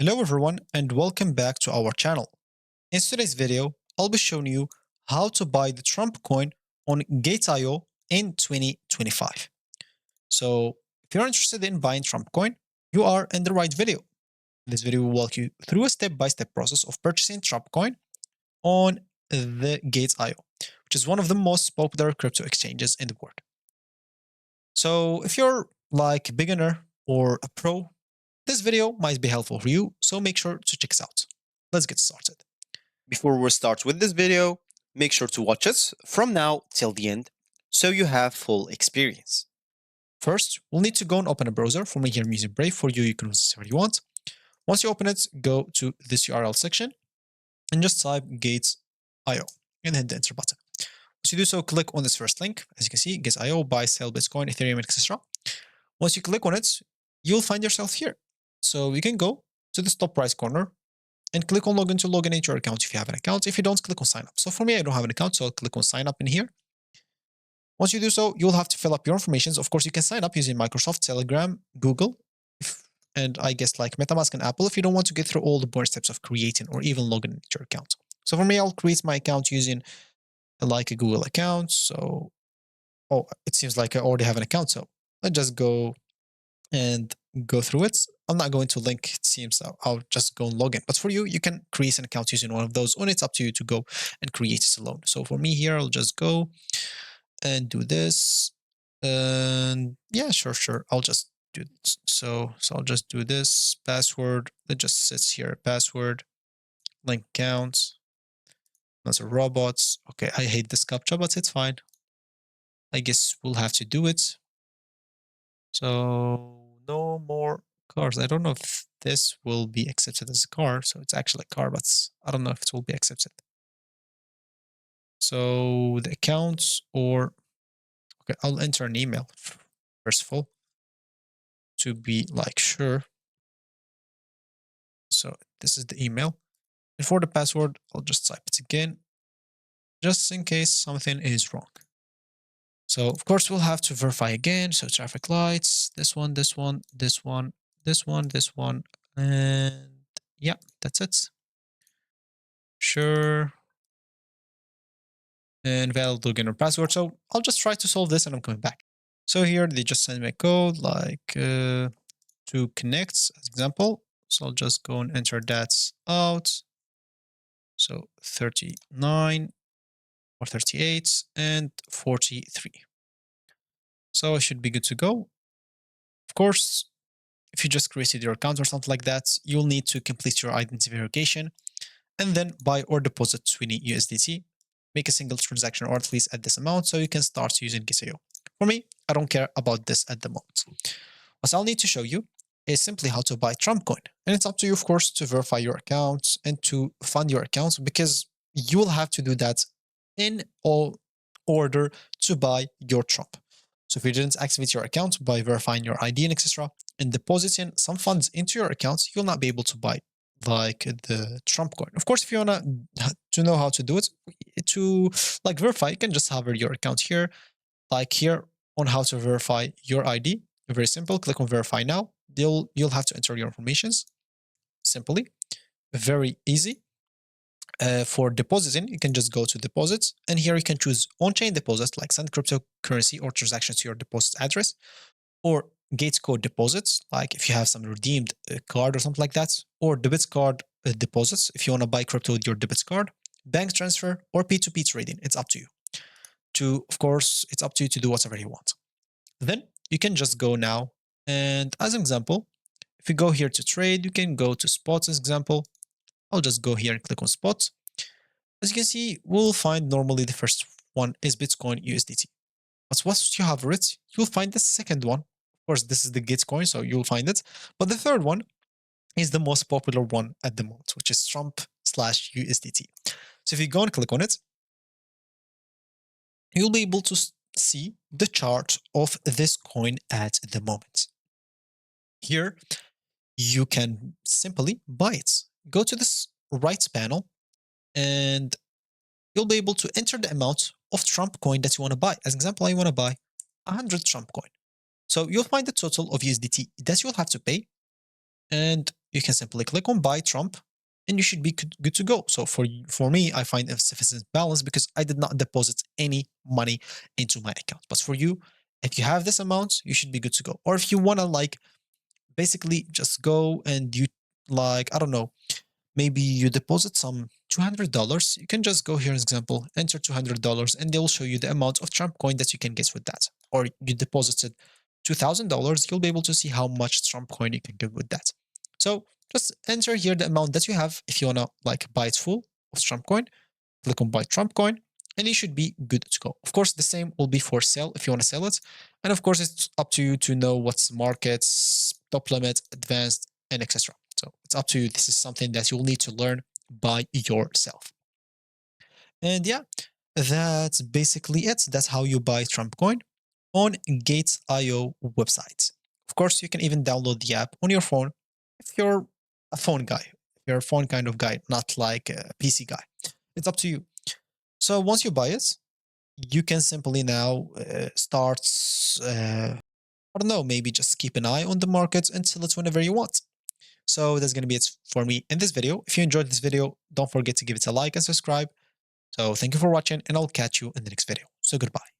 Hello everyone and welcome back to our channel. In today's video, I'll be showing you how to buy the Trump coin on Gate.io in 2025. So if you're interested in buying Trump coin, you are in the right video. This video will walk you through a step-by-step process of purchasing Trump coin on the Gate.io, which is one of the most popular crypto exchanges in the world. So if you're like a beginner or a pro, this video might be helpful for you, so make sure to check us out. Let's get started. Before we start with this video, make sure to watch us from now till the end so you have full experience. First, we'll need to go and open a browser. For me here, I'm using Brave. For you, you can use whatever you want. Once you open it, go to this URL section and just type Gate.io and hit the enter button. Once you do so, click on this first link. As you can see, Gate.io, buy, sell Bitcoin, Ethereum, etc. Once you click on it, you'll find yourself here. So you can go to the top right corner and click on login to log into your account if you have an account. If you don't, click on sign up. So for me, I don't have an account, so I'll click on sign up in here. Once you do so, you'll have to fill up your information. Of course, you can sign up using Microsoft, Telegram, Google, and I guess like MetaMask and Apple if you don't want to get through all the boring steps of creating or even logging into your account. So for me, I'll create my account using like a Google account. So, it seems like I already have an account. So let's just go and go through it. I'm not going to link, it seems, so I'll just go and log in. But for you, you can create an account using one of those, and it's up to you to go and create it alone. So for me here, I'll just go and do this. And yeah, sure. I'll just do this. So I'll just do this password. It just sits here, password, link account. Those are robots. Okay, I hate this captcha, but it's fine. I guess we'll have to do it. So no more cars. I don't know if this will be accepted as a car. So it's actually a car, but I don't know if it will be accepted. So the accounts or, okay, I'll enter an email first of all to be like sure. So this is the email. And for the password, I'll just type it again, just in case something is wrong. So of course we'll have to verify again. So traffic lights, this one, and yeah, that's it. Sure. And valid login or password. So I'll just try to solve this and I'm coming back. So here they just send me a code like to connect as example. So I'll just go and enter that out. So 39 or 38 and 43. So I should be good to go. Of course, if you just created your account or something like that, you'll need to complete your identity verification and then buy or deposit 20 USDT. Make a single transaction or at least at this amount so you can start using Gate.io. For me, I don't care about this at the moment. What I'll need to show you is simply how to buy Trump coin. And it's up to you, of course, to verify your accounts and to fund your accounts because you will have to do that in all order to buy your Trump. So if you didn't activate your account by verifying your ID and etc. and depositing some funds into your accounts, you'll not be able to buy like the Trump coin. Of course, if you wanna to know how to do it, to like verify, you can just have your account here, like here on how to verify your ID. Very simple. Click on verify now. You'll have to enter your informations simply. Very easy. For depositing, you can just go to deposits, and here you can choose on-chain deposits like send cryptocurrency or transactions to your deposit address, or gate code deposits, like if you have some redeemed card or something like that, or debit card deposits if you want to buy crypto with your debit card, bank transfer, or P2P trading. It's up to you. Of course, it's up to you to do whatever you want. Then you can just go now, and as an example, if you go here to trade, you can go to spots as example. I'll just go here and click on spots. As you can see, we'll find normally the first one is Bitcoin USDT. But once you have it, you'll find the second one. Of course, this is the Gitcoin, so you'll find it. But the third one is the most popular one at the moment, which is Trump/USDT. So if you go and click on it, you'll be able to see the chart of this coin at the moment. Here, you can simply buy it. Go to this right panel and you'll be able to enter the amount of Trump coin that you want to buy. As an example, I want to buy 100 Trump coin. So you'll find the total of USDT that you'll have to pay. And you can simply click on buy Trump and you should be good to go. So for me, I find a sufficient balance because I did not deposit any money into my account. But for you, if you have this amount, you should be good to go. Or if you want to like basically just go and you like, I don't know, maybe you deposit some $200, you can just go here as example, enter $200 and they'll show you the amount of Trump coin that you can get with that. Or you deposited $2,000, you'll be able to see how much Trump coin you can get with that. So just enter here the amount that you have. If you want to like buy it full of Trump coin, click on buy Trump coin and you should be good to go. Of course, the same will be for sale if you want to sell it. And of course, it's up to you to know what's markets, top limit, advanced, and etc. So it's up to you. This is something that you'll need to learn by yourself. And yeah, that's basically it. That's how you buy Trump coin on Gates.io website. Of course, you can even download the app on your phone if you're a phone guy, if you're a phone kind of guy, not like a PC guy. It's up to you. So once you buy it, you can simply now start, I don't know, maybe just keep an eye on the markets and sell it whenever you want. So that's going to be it for me in this video. If you enjoyed this video, don't forget to give it a like and subscribe. So thank you for watching and I'll catch you in the next video. So goodbye.